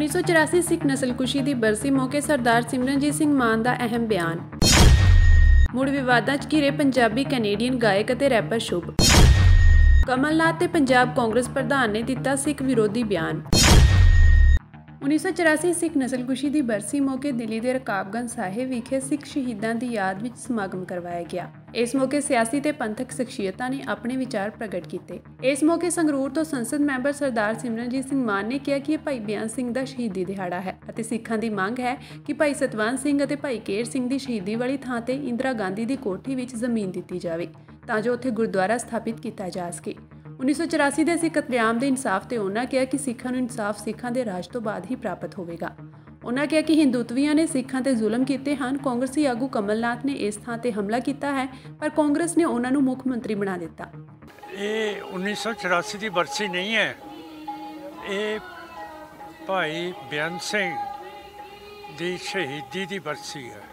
1984 सिख नस्लकुशी की बरसी मौके सरदार सिमरनजीत सिंह मान का अहम बयान। मुड़ विवादां च घिरे पंजाबी कैनेडियन गायक ते रैपर शुभ। कमलनाथ ते पंजाब कांग्रेस प्रधान ने दिता सिख विरोधी बयान। 1984 सिख नस्लकुशी की बरसी मौके दिल्ली के रकाबगंज साहिब विखे सिख शहीदों की याद में समागम करवाया गया। इस मौके सियासी ते पंथक शख्सियतां ने अपने विचार प्रगट किए। इस मौके संगरूर तो संसद मैंबर सरदार सिमरनजीत सिंह मान ने कहा कि भाई बेअंत सिंह का शहीदी दिहाड़ा है और सिखां की मंग है कि भाई सतवंत सिंह और भाई केर सिंह की शहीदी वाली थां ते इंदिरा गांधी की कोठी में जमीन दी जाए तां जो उत्थे गुरुद्वारा स्थापित किया जा सके। 1984 के सिख कतलेआम के इंसाफ से उन्होंने कहा कि सिखां नूं इंसाफ सिखां के राज तो बाद ही प्राप्त होगा। उन्होंने कहा कि हिंदुत्वियों ने सिखां ते जुल्म किए हैं। कांग्रेसी आगू कमलनाथ ने इस थां ते हमला किया है पर कांग्रेस ने उन्होंने मुख्यमंत्री बना दिता। ये 1984 की बरसी नहीं है, ये भाई बेअंत सिंह की शहीदी की बरसी है।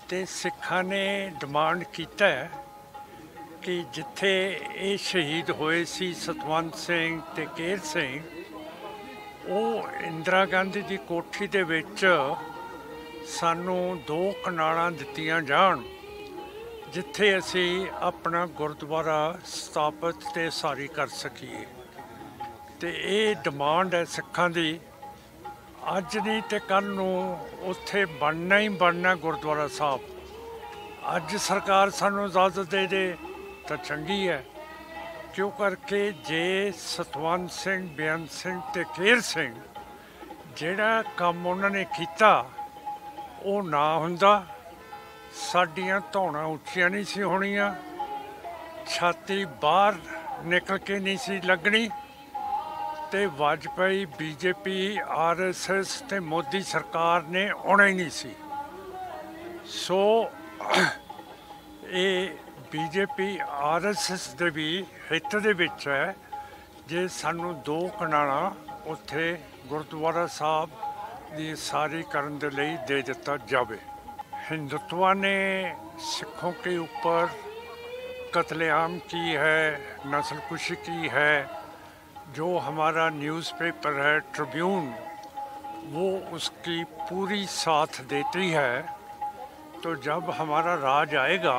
तो सिखां ने डिमांड किया है कि जिथे ये शहीद होए सी सतवंत सिंह ते केर सिंह, वो इंदिरा गांधी की कोठी दे विच सानू 2 कनालां दित्तियां जाण जिथे असी अपना गुरुद्वारा स्थापित ते सारी कर सकीए। ते ये डिमांड है सिखां दी, अज नहीं तो कल नूं उत्थे बनना ही बनना गुरुद्वारा साहब। अज सरकार सानू इजाजत दे दे तो चंगी है, क्यों करके जे सतवंत सिंह बेअंत सिंह ते केर सिंह जिहड़ा काम उन्होंने किया वो ना हुंदा, साडियां धौणां उच्चियां नहीं सी होणीਆਂ, छाती बाहर निकल के नहीं सी लगनी ते वाजपेयी बीजेपी RSS ते मोदी सरकार ने आउणा ही नहीं सी। सो ये बीजेपी RSS दे भी हित दे विच है जे सानू 2 कनालां उत्थे गुरुद्वारा साहब की सारी करन दे लई दे दिता जावे। हिंदुत्व ने सिखों के ऊपर कत्लेआम की है, नस्लकुशी की है। जो हमारा न्यूज़पेपर है ट्रिब्यून, वो उसकी पूरी साथ देती है। तो जब हमारा राज आएगा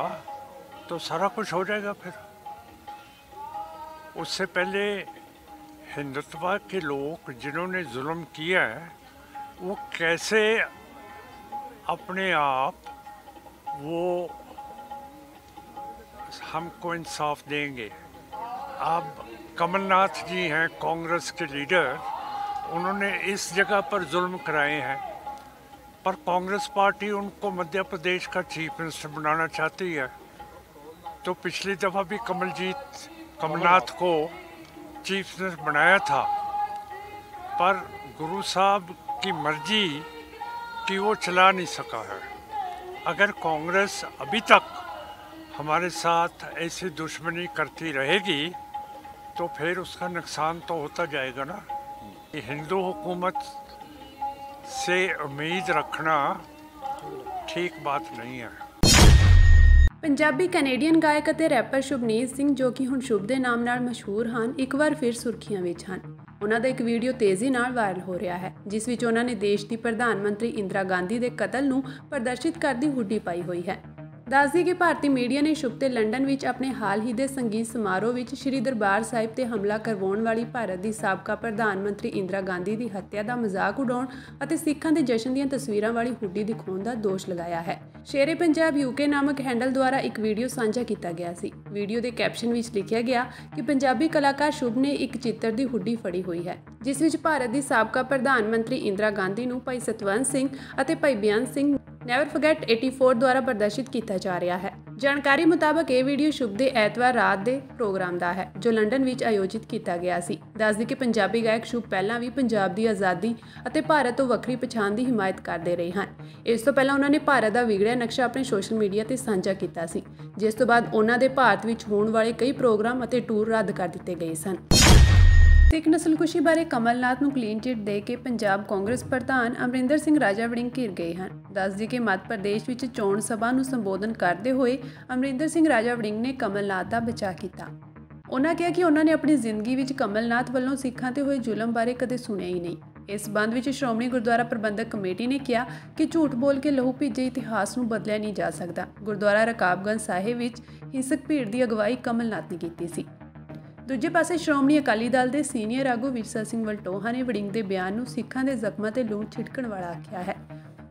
तो सारा कुछ हो जाएगा। फिर उससे पहले हिंदुत्व के लोग जिन्होंने जुल्म किया है वो कैसे अपने आप वो हमको इंसाफ देंगे। अब कमलनाथ जी हैं कांग्रेस के लीडर, उन्होंने इस जगह पर जुल्म कराए हैं, पर कांग्रेस पार्टी उनको मध्य प्रदेश का चीफ मिनिस्टर बनाना चाहती है। तो पिछली दफ़ा भी कमलनाथ को चीफ मिनिस्टर बनाया था, पर गुरु साहब की मर्जी कि वो चला नहीं सका है। अगर कांग्रेस अभी तक हमारे साथ ऐसी दुश्मनी करती रहेगी तो फिर उसका नुकसान तो होता जाएगा ना। हिंदू हुकूमत से उम्मीद रखना ठीक बात नहीं है। पंजाबी कैनेडियन गायक ਅਤੇ रैपर शुभनीत सिंह जो कि हुण शुभ ਦੇ ਨਾਮ ਨਾਲ ਮਸ਼ਹੂਰ ਹਨ, ਇੱਕ ਵਾਰ ਫਿਰ ਸੁਰਖੀਆਂ ਵਿੱਚ ਹਨ। ਉਹਨਾਂ ਦਾ ਇੱਕ ਵੀਡੀਓ ਤੇਜ਼ੀ ਨਾਲ ਵਾਇਰਲ ਹੋ ਰਿਹਾ ਹੈ ਜਿਸ ਵਿੱਚ ਉਹਨਾਂ ਨੇ ਦੇਸ਼ ਦੀ ਪ੍ਰਧਾਨ ਮੰਤਰੀ ਇੰਦਰਾ ਗਾਂਧੀ ਦੇ ਕਤਲ ਨੂੰ ਪ੍ਰਦਰਸ਼ਿਤ ਕਰਦੀ ਹੁੱਡੀ ਪਾਈ ਹੋਈ ਹੈ। ਦੱਸ ਦਈਏ ਕਿ ਭਾਰਤੀ ਮੀਡੀਆ ਨੇ ਸ਼ੁਭ ਤੇ ਲੰਡਨ ਵਿੱਚ ਆਪਣੇ ਹਾਲ ਹੀ ਦੇ ਸੰਗੀਤ ਸਮਾਰੋਹ ਵਿੱਚ ਸ਼੍ਰੀ ਦਰਬਾਰ ਸਾਹਿਬ ਤੇ ਹਮਲਾ ਕਰਵਾਉਣ ਵਾਲੀ ਭਾਰਤ ਦੀ ਸਾਬਕਾ ਪ੍ਰਧਾਨ ਮੰਤਰੀ ਇੰਦਰਾ ਗਾਂਧੀ ਦੀ ਹੱਤਿਆ ਦਾ ਮਜ਼ਾਕ ਉਡਾਉਣ ਅਤੇ ਸਿੱਖਾਂ ਦੇ ਜਸ਼ਨ ਦੀਆਂ ਤਸਵੀਰਾਂ ਵਾਲੀ ਹੁੱਡੀ ਦਿਖਾਉਣ ਦਾ ਦੋਸ਼ ਲਗਾਇਆ ਹੈ। ਸ਼ੇਰੇ ਪੰਜਾਬ UK ਨਾਮਕ ਹੈਂਡਲ ਦੁਆਰਾ ਇੱਕ ਵੀਡੀਓ ਸਾਂਝਾ ਕੀਤਾ ਗਿਆ ਸੀ। ਵੀਡੀਓ ਦੇ ਕੈਪਸ਼ਨ ਵਿੱਚ ਲਿਖਿਆ ਗਿਆ ਕਿ ਪੰਜਾਬੀ ਕਲਾਕਾਰ ਸ਼ੁਭ ਨੇ ਇੱਕ ਚਿੱਤਰ ਦੀ ਹੁੱਡੀ ਫੜੀ ਹੋਈ ਹੈ ਜਿਸ ਵਿੱਚ ਭਾਰਤ ਦੀ ਸਾਬਕਾ ਪ੍ਰਧਾਨ ਮੰਤਰੀ ਇੰਦਰਾ ਗਾਂਧੀ ਨੂੰ ਭਾਈ ਸਤਵੰਤ ਸਿੰਘ ਅਤੇ ਭਾਈ ਬੇਅੰਤ ਸਿੰਘ ਨੈਵਰ ਫੋਰਗੇਟ 84 ਦੁਆਰਾ ਪ੍ਰਦਰਸ਼ਿਤ ਕੀਤਾ ਜਾ ਰਿਹਾ ਹੈ। ਜਾਣਕਾਰੀ ਮੁਤਾਬਕ ਇਹ ਵੀਡੀਓ ਸ਼ੁਭ ਦੇ ਐਤਵਾਰ ਰਾਤ ਦੇ ਪ੍ਰੋਗਰਾਮ ਦਾ ਹੈ ਜੋ ਲੰਡਨ ਵਿੱਚ ਆਯੋਜਿਤ ਕੀਤਾ ਗਿਆ ਸੀ। ਦੱਸਦੇ ਕਿ ਪੰਜਾਬੀ ਗਾਇਕ ਸ਼ੁਭ ਪਹਿਲਾਂ ਵੀ ਪੰਜਾਬ ਦੀ ਆਜ਼ਾਦੀ ਅਤੇ ਭਾਰਤ ਤੋਂ ਵੱਖਰੀ ਪਛਾਣ ਦੀ ਹਿਮਾਇਤ ਕਰਦੇ ਰਹੇ ਹਨ। ਇਸ ਤੋਂ ਪਹਿਲਾਂ ਉਹਨਾਂ ਨੇ ਭਾਰਤ ਦਾ ਵਿਗੜਿਆ ਨਕਸ਼ਾ ਆਪਣੇ ਸੋਸ਼ਲ ਮੀਡੀਆ ਤੇ ਸਾਂਝਾ ਕੀਤਾ ਸੀ, ਜਿਸ ਤੋਂ ਬਾਅਦ ਉਹਨਾਂ ਦੇ ਭਾਰਤ ਵਿੱਚ ਹੋਣ ਵਾਲੇ ਕਈ ਪ੍ਰੋਗਰਾਮ ਅਤੇ ਟੂਰ ਰੱਦ ਕਰ ਦਿੱਤੇ ਗਏ ਸਨ। ਸਿੱਖ ਨਸਲਕੁਸ਼ੀ ਬਾਰੇ ਕਮਲਨਾਥ ਨੂੰ ਕਲੀਨ ਚਿੱਟ ਦੇ ਕੇ ਪੰਜਾਬ ਕਾਂਗਰਸ ਪ੍ਰਧਾਨ ਅਮਰਿੰਦਰ ਸਿੰਘ ਰਾਜਾ ਵੜਿੰਗ ਘਿਰ ਗਏ ਹਨ। ਦੱਸਦੇ ਕਿ ਮੱਧ ਪ੍ਰਦੇਸ਼ ਵਿੱਚ ਚੋਣ ਸਭਾ ਨੂੰ ਸੰਬੋਧਨ ਕਰਦੇ ਹੋਏ ਅਮਰਿੰਦਰ ਸਿੰਘ ਰਾਜਾ ਵੜਿੰਗ ਨੇ ਕਮਲਨਾਥ ਦਾ ਬਚਾਅ ਕੀਤਾ। ਉਹਨਾਂ ਕਿਹਾ ਕਿ ਉਹਨਾਂ ਨੇ ਆਪਣੀ ਜ਼ਿੰਦਗੀ ਵਿੱਚ ਕਮਲਨਾਥ ਵੱਲੋਂ ਸਿੱਖਾਂ ਤੇ ਹੋਏ ਜ਼ੁਲਮ ਬਾਰੇ ਕਦੇ ਸੁਣਿਆ ਹੀ ਨਹੀਂ। इस संबंध ਵਿੱਚ ਸ਼੍ਰੋਮਣੀ ਗੁਰਦੁਆਰਾ ਪ੍ਰਬੰਧਕ ਕਮੇਟੀ ਨੇ ਕਿਹਾ ਕਿ ਝੂਠ ਬੋਲ ਕੇ ਲਹੂ ਭਿੱਜੇ ਇਤਿਹਾਸ ਨੂੰ ਬਦਲਿਆ ਨਹੀਂ ਜਾ ਸਕਦਾ। ਗੁਰਦੁਆਰਾ ਰਕਾਬਗੰਜ ਸਾਹਿਬ ਵਿੱਚ ਹਿੰਸਕ ਭੀੜ ਦੀ ਅਗਵਾਈ ਕਮਲਨਾਥ ਨੇ ਕੀਤੀ ਸੀ। ਦੂਜੇ ਪਾਸੇ ਸ਼੍ਰੋਮਣੀ ਅਕਾਲੀ ਦਲ ਦੇ ਸੀਨੀਅਰ ਆਗੂ ਵਿਰਸਾ ਸਿੰਘ ਵਲਟੋਹਾ ਨੇ ਵੜਿੰਗ ਦੇ ਬਿਆਨ ਨੂੰ ਸਿੱਖਾਂ ਦੇ ਜ਼ਖਮਾਂ ਤੇ ਲੂਣ ਛਿੜਕਣ ਵਾਲਾ ਆਖਿਆ ਹੈ।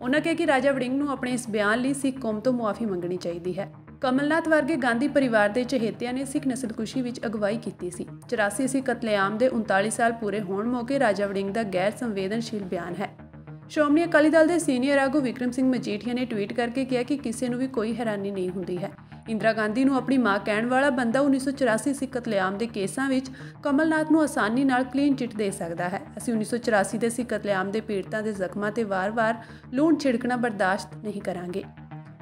ਉਹਨਾਂ ਕਿਹਾ ਕਿ ਰਾਜਾ ਵੜਿੰਗ ਨੂੰ ਆਪਣੇ ਇਸ ਬਿਆਨ ਲਈ ਸਿੱਖ ਕੌਮ ਤੋਂ ਮੁਆਫੀ ਮੰਗਣੀ ਚਾਹੀਦੀ ਹੈ। ਕਮਲਨਾਥ ਵਰਗੇ ਗਾਂਧੀ ਪਰਿਵਾਰ ਦੇ ਚਹੇਤਿਆਂ ਨੇ ਸਿੱਖ ਨਸਲਕੁਸ਼ੀ ਵਿੱਚ ਅਗਵਾਈ ਕੀਤੀ ਸੀ। 84 ਸਿੱਖ ਕਤਲੇਆਮ ਦੇ 39 ਸਾਲ ਪੂਰੇ ਹੋਣ ਮੌਕੇ ਰਾਜਾ ਵੜਿੰਗ ਦਾ ਗੈਰ ਸੰਵੇਦਨਸ਼ੀਲ ਬਿਆਨ ਹੈ। ਸ਼੍ਰੋਮਣੀ ਅਕਾਲੀ ਦਲ ਦੇ ਸੀਨੀਅਰ ਆਗੂ ਵਿਕਰਮ ਸਿੰਘ ਮਜੀਠੀਆ ਨੇ ਟਵੀਟ ਕਰਕੇ ਕਿਹਾ ਕਿ ਕਿਸੇ ਨੂੰ ਵੀ ਕੋਈ ਹੈਰਾਨੀ ਨਹੀਂ ਹੁੰਦੀ ਹੈ। ਇੰਦਰਾ ਗਾਂਧੀ ਨੂੰ ਆਪਣੀ ਮਾਂ ਕਹਿਣ ਵਾਲਾ ਬੰਦਾ 1984 ਸਿੱਖ ਕਤਲੇਆਮ ਦੇ ਕੇਸਾਂ ਵਿੱਚ ਕਮਲਨਾਥ ਨੂੰ ਆਸਾਨੀ ਨਾਲ ਕਲੀਨ ਚਿੱਟ ਦੇ ਸਕਦਾ ਹੈ। ਅਸੀਂ 1984 ਦੇ ਸਿੱਖ ਕਤਲੇਆਮ ਦੇ ਪੀੜਤਾਂ ਦੇ ਜ਼ਖਮਾਂ ਤੇ ਵਾਰ-ਵਾਰ ਲੂਣ ਛਿੜਕਣਾ ਬਰਦਾਸ਼ਤ ਨਹੀਂ ਕਰਾਂਗੇ।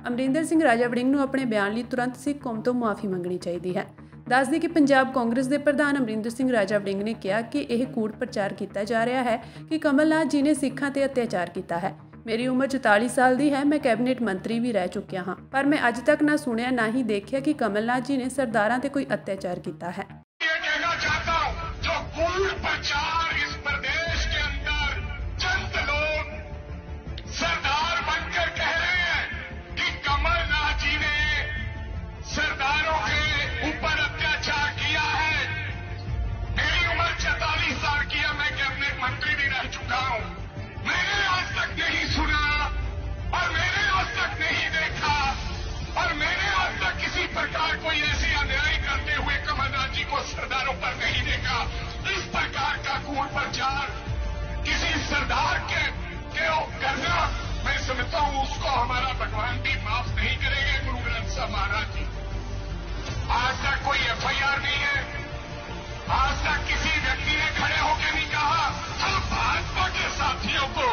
ਅਮਰਿੰਦਰ ਸਿੰਘ ਰਾਜਾ ਵੜਿੰਗ ਨੂੰ ਆਪਣੇ ਬਿਆਨ ਲਈ ਤੁਰੰਤ ਸਿੱਖ ਕੌਮ ਤੋਂ ਮੁਆਫੀ ਮੰਗਣੀ ਚਾਹੀਦੀ ਹੈ। ਦੱਸਦੇ ਕਿ ਪੰਜਾਬ ਕਾਂਗਰਸ ਦੇ ਪ੍ਰਧਾਨ ਅਮਰਿੰਦਰ ਸਿੰਘ ਰਾਜਾ ਵੜਿੰਗ ਨੇ ਕਿਹਾ ਕਿ ਇਹ ਕੂੜ ਪ੍ਰਚਾਰ ਕੀਤਾ ਜਾ ਰਿਹਾ ਹੈ ਕਿ ਕਮਲਨਾਥ ਜੀ ਨੇ ਸਿੱਖਾਂ ਤੇ ਅਤਿਆਚਾਰ ਕੀਤਾ ਹੈ। ਮੇਰੀ ਉਮਰ 44 ਸਾਲ ਦੀ ਹੈ, ਮੈਂ ਕੈਬਨਿਟ ਮੰਤਰੀ ਵੀ ਰਹਿ ਚੁੱਕਿਆ ਹਾਂ, ਪਰ ਮੈਂ ਅੱਜ ਤੱਕ ਨਾ ਸੁਣਿਆ ਨਾ ਹੀ ਦੇਖਿਆ ਕਿ ਕਮਲਨਾਥ ਜੀ ਨੇ ਸਰਦਾਰਾਂ ਤੇ ਕੋਈ ਅਤਿਆਚਾਰ ਕੀਤਾ ਹੈ। कोई ऐसी अन्याय करते हुए कमलनाथ जी को सरदारों पर नहीं देखा। इस प्रकार का कूड़ प्रचार किसी सरदार के करना, मैं समझता हूं उसको हमारा भगवान भी माफ नहीं करेंगे। गुरु ग्रंथ साहब महाराज जी, आज तक कोई FIR नहीं है, आज तक किसी व्यक्ति ने खड़े होकर नहीं कहा। हम भाजपा के साथियों को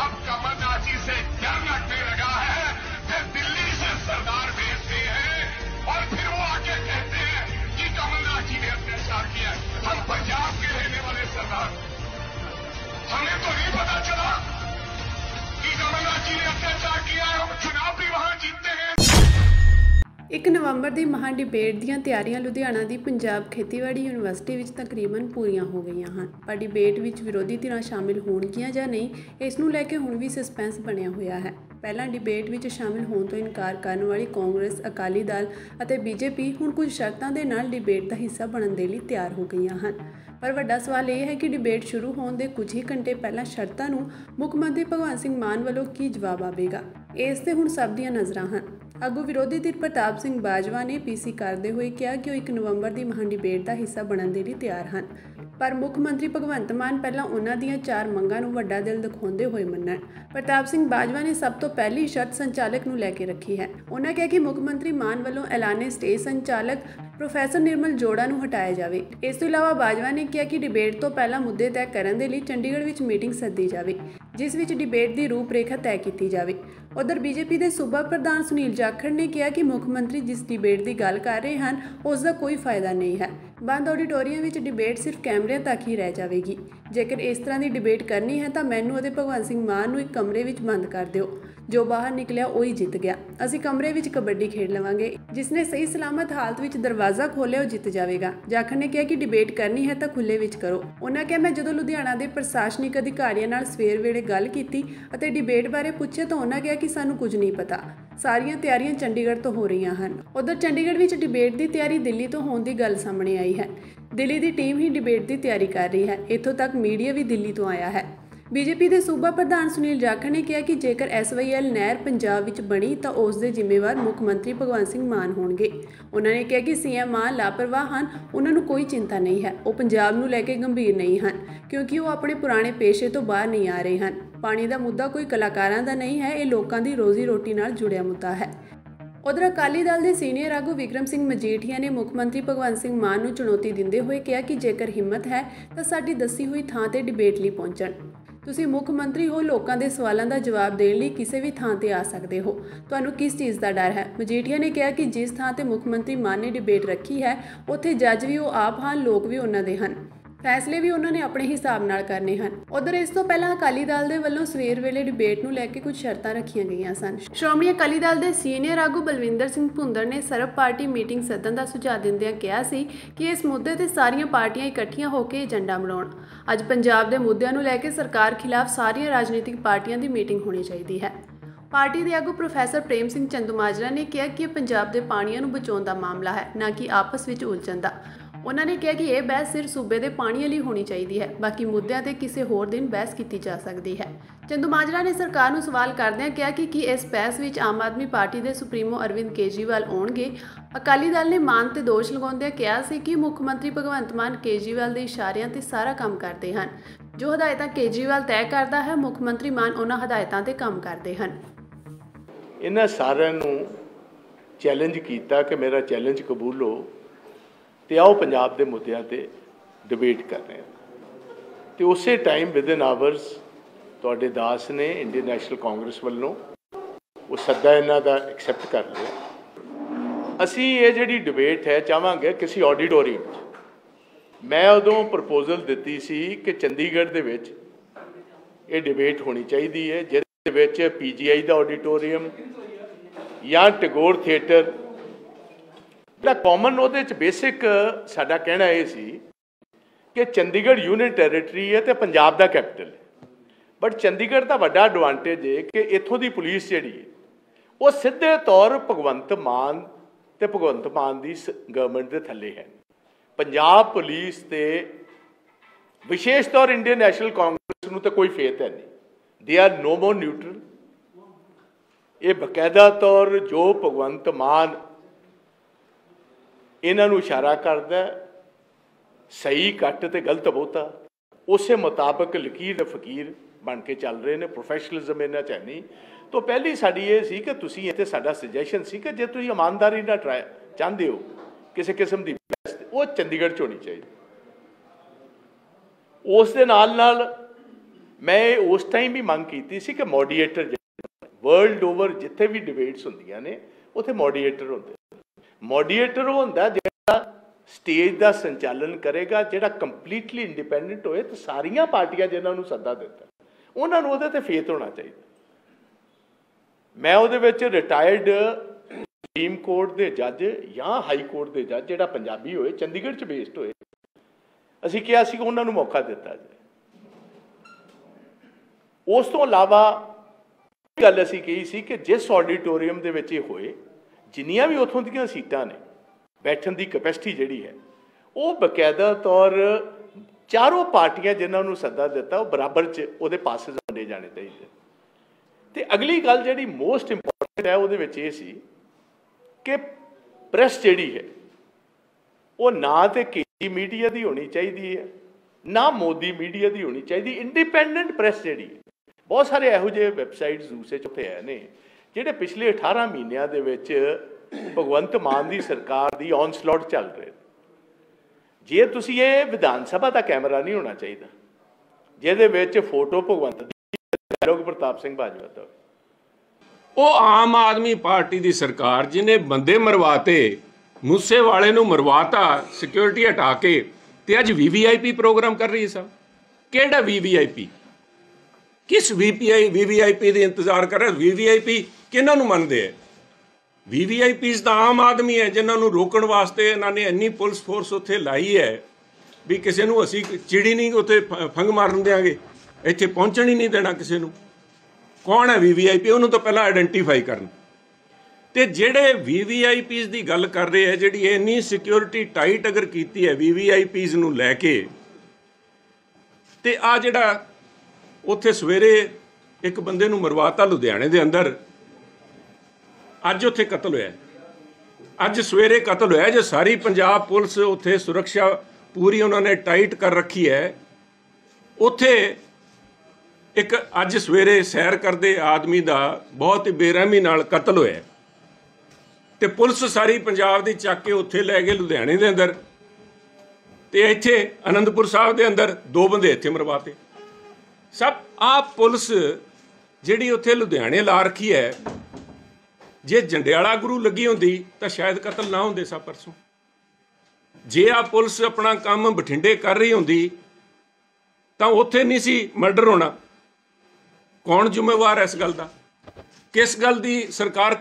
अब कमलनाथ जी से डर लगने लगा है। फिर दिल्ली से सरदार भेजते हैं और फिर वो आके कहते हैं कि कमलनाथ जी ने अत्याचार किया। हम पंजाब के रहने वाले सरदार, हमें तो नहीं पता चला कि कमलनाथ जी ने अत्याचार किया है। हम चुनाव भी वहां जीतते हैं। 1 ਨਵੰਬਰ ਦੀ ਮਹਾਂ ਡਿਬੇਟ ਦੀਆਂ ਤਿਆਰੀਆਂ ਲੁਧਿਆਣਾ ਦੀ ਪੰਜਾਬ ਖੇਤੀਬਾੜੀ ਯੂਨੀਵਰਸਿਟੀ ਵਿੱਚ ਤਕਰੀਬਨ ਪੂਰੀਆਂ ਹੋ ਗਈਆਂ ਹਨ, ਪਰ ਡਿਬੇਟ ਵਿੱਚ ਵਿਰੋਧੀ ਧਿਰਾਂ ਸ਼ਾਮਿਲ ਹੋਣਗੀਆਂ ਜਾਂ ਨਹੀਂ, ਇਸ ਨੂੰ ਲੈ ਕੇ ਹੁਣ ਵੀ ਸਸਪੈਂਸ ਬਣਿਆ ਹੋਇਆ ਹੈ। ਪਹਿਲਾਂ ਡਿਬੇਟ ਵਿੱਚ ਸ਼ਾਮਿਲ ਹੋਣ ਤੋਂ ਇਨਕਾਰ ਕਰਨ ਵਾਲੀ ਕਾਂਗਰਸ, ਅਕਾਲੀ ਦਲ ਅਤੇ BJP ਹੁਣ ਕੁਝ ਸ਼ਰਤਾਂ ਦੇ ਨਾਲ ਡਿਬੇਟ ਦਾ ਹਿੱਸਾ ਬਣਨ ਦੇ ਲਈ ਤਿਆਰ ਹੋ ਗਈਆਂ ਹਨ। ਪਰ ਵੱਡਾ ਸਵਾਲ ਇਹ ਹੈ ਕਿ ਡਿਬੇਟ ਸ਼ੁਰੂ ਹੋਣ ਦੇ ਕੁਝ ਹੀ ਘੰਟੇ ਪਹਿਲਾਂ ਸ਼ਰਤਾਂ ਨੂੰ ਮੁੱਖ ਮੰਤਰੀ ਭਗਵੰਤ ਸਿੰਘ ਮਾਨ ਵੱਲੋਂ ਕੀ ਜਵਾਬ ਆਵੇਗਾ, ਇਸ ਤੇ ਹੁਣ ਸਭ ਦੀਆਂ ਨਜ਼ਰਾਂ ਹਨ। ਆਗੂ ਵਿਰੋਧੀ ਧਿਰ ਪ੍ਰਤਾਪ ਸਿੰਘ ਬਾਜਵਾ ਨੇ PC ਕਰਦੇ ਹੋਏ ਕਿਹਾ ਕਿ ਉਹ 1 ਨਵੰਬਰ ਦੀ ਮਹਾਂ ਡਿਬੇਟ ਦਾ ਹਿੱਸਾ ਬਣਨ ਦੇ ਲਈ ਤਿਆਰ ਹਨ, ਪਰ ਮੁੱਖ ਮੰਤਰੀ ਭਗਵੰਤ ਮਾਨ ਪਹਿਲਾਂ ਉਹਨਾਂ ਦੀਆਂ 4 ਮੰਗਾਂ ਨੂੰ ਵੱਡਾ ਦਿਲ ਦਿਖਾਉਂਦੇ ਹੋਏ ਮੰਨਣ। ਪ੍ਰਤਾਪ ਸਿੰਘ ਬਾਜਵਾ ਨੇ ਸਭ ਤੋਂ ਪਹਿਲੀ ਸ਼ਰਤ ਸੰਚਾਲਕ ਨੂੰ ਲੈ ਕੇ ਰੱਖੀ ਹੈ। ਉਹਨਾਂ ਕਿਹਾ ਕਿ ਮੁੱਖ ਮੰਤਰੀ ਮਾਨ ਵੱਲੋਂ ਐਲਾਨੇ ਸਟੇਜ ਸੰਚਾਲਕ ਪ੍ਰੋਫੈਸਰ ਨਿਰਮਲ ਜੋੜਾ ਨੂੰ ਹਟਾਇਆ ਜਾਵੇ। ਇਸ ਤੋਂ ਇਲਾਵਾ ਬਾਜਵਾ ਨੇ ਕਿਹਾ ਕਿ ਡਿਬੇਟ ਤੋਂ ਪਹਿਲਾਂ ਮੁੱਦੇ ਤੈਅ ਕਰਨ ਦੇ ਲਈ ਚੰਡੀਗੜ੍ਹ ਵਿੱਚ ਮੀਟਿੰਗ ਸੱਦੀ ਜਾਵੇ, ਜਿਸ ਵਿੱਚ ਡਿਬੇਟ ਦੀ ਰੂਪਰੇਖਾ ਤੈਅ ਕੀਤੀ ਜਾਵੇ। ਉਧਰ BJP ਦੇ ਸੂਬਾ ਪ੍ਰਧਾਨ ਸੁਨੀਲ ਜਾਖੜ ਨੇ ਕਿਹਾ ਕਿ ਮੁੱਖ ਮੰਤਰੀ ਜਿਸ ਡਿਬੇਟ ਦੀ ਗੱਲ ਕਰ ਰਹੇ ਹਨ ਉਸ ਦਾ ਕੋਈ ਫਾਇਦਾ ਨਹੀਂ ਹੈ। ਬੰਦ ਆਡੀਟੋਰੀਅਮ ਵਿੱਚ ਡਿਬੇਟ ਸਿਰਫ ਕੈਮਰਿਆਂ ਤੱਕ ਹੀ ਰਹਿ ਜਾਵੇਗੀ। ਜੇਕਰ ਇਸ ਤਰ੍ਹਾਂ ਦੀ ਡਿਬੇਟ ਕਰਨੀ ਹੈ ਤਾਂ ਮੈਨੂੰ ਅਤੇ ਭਗਵੰਤ ਸਿੰਘ ਮਾਨ ਨੂੰ ਇੱਕ ਕਮਰੇ ਵਿੱਚ ਬੰਦ ਕਰ ਦਿਓ, ਜੋ ਬਾਹਰ ਨਿਕਲਿਆ ਉਹੀ ਜਿੱਤ ਗਿਆ। ਅਸੀਂ ਕਮਰੇ ਵਿੱਚ ਕਬੱਡੀ ਖੇਡ ਲਵਾਂਗੇ, ਜਿਸਨੇ ਸਹੀ ਸਲਾਮਤ ਹਾਲਤ ਵਿੱਚ ਦਰਵਾਜ਼ਾ ਖੋਲ੍ਹਿਆ ਉਹ ਜਿੱਤ ਜਾਵੇਗਾ। ਜਾਖੜ ਨੇ ਕਿਹਾ ਕਿ ਡਿਬੇਟ ਕਰਨੀ ਹੈ ਤਾਂ ਖੁੱਲ੍ਹੇ ਵਿੱਚ ਕਰੋ। ਉਹਨਾਂ ਕਿਹਾ, ਮੈਂ ਜਦੋਂ ਲੁਧਿਆਣਾ ਦੇ ਪ੍ਰਸ਼ਾਸਨਿਕ ਅਧਿਕਾਰੀਆਂ ਨਾਲ ਸਵੇਰ ਵੇਲੇ ਗੱਲ ਕੀਤੀ ਅਤੇ ਡਿਬੇਟ ਬਾਰੇ ਪੁੱਛਿਆ ਤਾਂ ਉਹਨਾਂ ਕਿਹਾ ਕਿ ਸਾਨੂੰ ਕੁਝ ਨਹੀਂ ਪਤਾ, ਸਾਰੀਆਂ ਤਿਆਰੀਆਂ ਚੰਡੀਗੜ੍ਹ ਤੋਂ ਹੋ ਰਹੀਆਂ ਹਨ। ਉਧਰ ਚੰਡੀਗੜ੍ਹ ਵਿੱਚ ਡਿਬੇਟ ਦੀ ਤਿਆਰੀ ਦਿੱਲੀ ਤੋਂ ਹੋਣ ਦੀ ਗੱਲ ਸਾਹਮਣੇ ਆਈ ਹੈ। ਦਿੱਲੀ ਦੀ ਟੀਮ ਹੀ ਡਿਬੇਟ ਦੀ ਤਿਆਰੀ ਕਰ ਰਹੀ ਹੈ। ਇੱਥੋਂ ਤੱਕ ਮੀਡੀਆ ਵੀ ਦਿੱਲੀ ਤੋਂ ਆਇਆ ਹੈ। BJP ਦੇ ਸੂਬਾ ਪ੍ਰਧਾਨ ਸੁਨੀਲ ਜਾਖੜ ਨੇ ਕਿਹਾ ਕਿ ਜੇਕਰ SYL ਨਹਿਰ ਪੰਜਾਬ ਵਿੱਚ ਬਣੀ ਤਾਂ ਉਸ ਦੇ ਜ਼ਿੰਮੇਵਾਰ ਮੁੱਖ ਮੰਤਰੀ ਭਗਵੰਤ ਸਿੰਘ ਮਾਨ ਹੋਣਗੇ। ਉਹਨਾਂ ਨੇ ਕਿਹਾ ਕਿ CM ਮਾਨ ਲਾਪਰਵਾਹ ਹਨ, ਉਹਨਾਂ ਨੂੰ ਕੋਈ ਚਿੰਤਾ ਨਹੀਂ ਹੈ। ਉਹ ਪੰਜਾਬ ਨੂੰ ਲੈ ਕੇ ਗੰਭੀਰ ਨਹੀਂ ਹਨ, ਕਿਉਂਕਿ ਉਹ ਆਪਣੇ ਪੁਰਾਣੇ ਪੇਸ਼ੇ ਤੋਂ ਬਾਹਰ ਨਹੀਂ ਆ ਰਹੇ ਹਨ। ਪਾਣੀ ਦਾ ਮੁੱਦਾ ਕੋਈ ਕਲਾਕਾਰਾਂ ਦਾ ਨਹੀਂ ਹੈ, ਇਹ ਲੋਕਾਂ ਦੀ ਰੋਜ਼ੀ ਰੋਟੀ ਨਾਲ ਜੁੜਿਆ ਮੁੱਦਾ ਹੈ। ਉਧਰ ਅਕਾਲੀ ਦਲ ਦੇ ਸੀਨੀਅਰ ਆਗੂ ਵਿਕਰਮ ਸਿੰਘ ਮਜੀਠੀਆ ਨੇ ਮੁੱਖ ਮੰਤਰੀ ਭਗਵੰਤ ਸਿੰਘ ਮਾਨ ਨੂੰ ਚੁਣੌਤੀ ਦਿੰਦੇ ਹੋਏ ਕਿਹਾ ਕਿ ਜੇਕਰ ਹਿੰਮਤ ਹੈ ਤਾਂ ਸਾਡੀ ਦੱਸੀ ਹੋਈ ਥਾਂ ਤੇ ਡਿਬੇਟ ਲਈ ਪਹੁੰਚਣ। ਤੁਸੀਂ ਮੁੱਖ ਮੰਤਰੀ ਹੋ, ਲੋਕਾਂ ਦੇ ਸਵਾਲਾਂ ਦਾ ਜਵਾਬ ਦੇਣ ਲਈ ਕਿਸੇ ਵੀ ਥਾਂ ਤੇ ਆ ਸਕਦੇ ਹੋ। ਤੁਹਾਨੂੰ ਕਿਸ ਚੀਜ਼ ਦਾ ਡਰ ਹੈ? ਮਜੀਠੀਆ ਨੇ ਕਿਹਾ ਕਿ ਜਿਸ ਥਾਂ ਤੇ ਮੁੱਖ ਮੰਤਰੀ ਮਾਨ ਨੇ ਡਿਬੇਟ ਰੱਖੀ ਹੈ ਉੱਥੇ ਜੱਜ ਵੀ ਉਹ ਆਪ ਹਨ, ਲੋਕ ਵੀ ਉਹਨਾਂ ਦੇ ਹਨ। फैसले भी उन्होंने अपने हिसाब नाल करने हैं। उधर इस तो पहला अकाली दल दे वल्लों सवेर वेले डिबेट नूं लैके कुछ शर्तां रखियां गईयां सन। श्रोमणी अकाली दल दे सीनियर आगू बलविंदर सिंह भुंदर ने सर्व पार्टी मीटिंग सदन दा सुझाव दिंदिआं कहा सी कि इस मुद्दे ते सारियां पार्टियां इकट्ठियां होकर एजेंडा बनाउण। अज पंजाब दे मुद्दिआं नूं लैके सरकार खिलाफ सारियां राजनीतिक पार्टियां दी मीटिंग होनी चाहिदी है। पार्टी के आगू प्रोफैसर प्रेम सिंह चंदूमाजरा ने कहा कि पंजाब के पानियों नूं बचाउण दा मामला है, ना कि आपस में उलझण दा। उन्होंने कहा कि यह बहस सिर्फ सूबे के पानी लिए होनी चाहिए है, बाकी मुद्दों पर किसी होर दिन बहस की जा सकती है। चंदूमाजरा ने सरकार को सवाल करदे कहा कि इस बहस में आम आदमी पार्टी के सुप्रीमो अरविंद केजरीवाल आउणगे। अकाली दल ने मान ते दोष लगाउंदे कहा कि मुख्यमंत्री भगवंत मान केजरीवाल के इशारियां ते सारा काम करते हैं। जो हदायतां केजरीवाल तय करता है, मुख्यमंत्री मान उन्हां हदायतां ते काम करते हैं। इन्हां सारिਆਂ ਨੂੰ चैलेंज किया कि मेरा चैलेंज कबूल हो तो आओ पंजाब के मुद्दों पर डिबेट कर रहे हैं। तो उस टाइम विदिन आवर्स तुहाडे दास ने इंडियन नैशनल कांग्रेस वालों वो सद्दा इन्हां दा एक्सैप्ट कर लिया। असी ये जिहड़ी डिबेट है चाहांगे किसी ऑडिटोरीयम। मैं उदों प्रपोजल दी सी कि चंडीगढ़ दे विच ये डिबेट होनी चाहिए है, जिहदे विच PGI दा ऑडिटोरीयम या टैगोर थिएटर कॉमन वो बेसिक साडा कहना यह सी कि चंडीगढ़ यूनियन टैरेटरी है तो पंजाब का कैपिटल है, बट चंडीगढ़ का वड्डा एडवांटेज है कि इत्थों की पुलिस जिहड़ी है वो सीधे तौर भगवंत मान ते भगवंत मान की गवर्नमेंट के थले है। पंजाब पुलिस ते विशेष तौर इंडियन नैशनल कांग्रेस नूं तो कोई फेथ है नहीं, they are no more neutral. ये बकायदा तौर जो भगवंत मान इन्हां नूं इशारा करदा सही घट ते गलत बहुता, उस मुताबिक लकीर फकीर बन के चल रहे हैं। प्रोफैशनलिज्म इन्हां च है नहीं। तो पहली साडी ये सी कि तुसीं इत्थे साडा सजैशन सी कि जे तुसीं ईमानदारी नाल ट्राई चाहते हो किसी किस्म की बहस वो चंडीगढ़ च होनी चाहिए। उस दे नाल मैं उस टाइम भी मंग की सी कि मॉडीएटर वर्ल्ड ओवर जिथे भी डिबेट्स होंदियां ने उत्थे मॉडीएटर होंदे। मॉडीएटर होंदा जिहड़ा स्टेज का संचालन करेगा, जिहड़ा कंप्लीटली इंडिपेंडेंट होए तो सारियां पार्टियां जिन्हां नूं सद्दा दिता उन्हां नूं उहदे ते फेथ होना चाहिए। मैं उहदे विच रिटायर्ड सुप्रीम कोर्ट के जज या हाई कोर्ट के जज जिहड़ा पंजाबी होए चंडीगढ़ च बेस्ड होए असीं कहा सी उन्हां नूं मौका दिता जाए। उस तो इलावा गल असीं कही सी कि जिस ऑडिटोरीयम दे विच इह होए जिन्नियां भी उतों दीयां सीटां ने बैठण की कैपेसिटी जिहड़ी है वो बकायदा तौर चारों पार्टियां जिन्हां नूं सद्दा दिता वो बराबर च उहदे पासिस वंडे जाने चाहिए। तो अगली गल जिहड़ी मोस्ट इंपोर्टेंट है उहदे विच इह सी कि प्रैस जिहड़ी है वो ना तो केजी मीडिया की होनी चाहिए है ना मोदी मीडिया की होनी चाहिए। इंडिपेंडेंट प्रैस जिहड़ी है बहुत सारे इहो जिहे वैबसाइट्स दूसरे चौथे है ने जिहड़े पिछले 18 महीनों के विच भगवंत मान की सरकार की ऑनस्लॉट चल रहे। जे तुसीं ये विधान सभा का कैमरा नहीं होना चाहिए जिहदे विच फोटो भगवंत दी प्रताप सिंह बाजवा दा वो आम आदमी पार्टी की सरकार जिन्हें बंदे मरवाते मूसे वाले नूं मरवाता सिक्योरिटी हटा के ते अज VVIP प्रोग्राम कर रही है। साहब केड़ा VVIP किस VVIP के इंतजार कर रहा। VVIP किन्हां नूं मनदे है? VVIPs तो आम आदमी है जिन्होंने रोकण वास्ते इन्होंने इन्नी पुलिस फोर्स उत्थे लाई है भी किसी नूं असीं चिड़ी नहीं उत्थे फंग मारन देंगे, इत्थे पहुंचण ही नहीं देना किसी नूं। कौन है VVIP उन्होंने तो पहला आइडेंटिफाई करन। ते जिहड़े VVIPs की गल कर रहे हैं जिहड़ी इन्नी सिक्योरिटी टाइट अगर कीती है VVIPs नूं लैके ते आ जिहड़ा उत्थे सवेरे एक बंदे नूं मरवाता लुधियाने दे अंदर अज उत्थे कतल होया। अज सवेरे कतल होया जो सारी पंजाब पुलिस उत्थे सुरक्षा पूरी उन्होंने टाइट कर रखी है। उत्थे एक अज सवेरे सैर करते आदमी का बहुत ही बेरहमी नाल कतल होया ते पुलिस सारी पंजाब दी चक के उत्थे लै गए लुधियाने दे अंदर ते इत्थे आनंदपुर साहब दे अंदर 2 बंदे इत्थे मरवाते। सब आप पुलिस जिहड़ी उत्थे लुधियाने ला रखी है जे जंडियाला गुरू लगी होंदी तो शायद कतल ना होंदे सा परसों। ਜੇ ਆ ਪੁਲਿਸ ਆਪਣਾ ਕੰਮ ਬਠਿੰਡੇ ਕਰ ਰਹੀ ਹੁੰਦੀ ਤਾਂ ਉੱਥੇ ਨਹੀਂ ਸੀ ਮਰਡਰ ਹੋਣਾ। ਕੌਣ ਜ਼ਿੰਮੇਵਾਰ ਹੈ ਇਸ ਗੱਲ ਦਾ? ਕਿਸ ਗੱਲ ਦੀ ਸਰਕਾਰ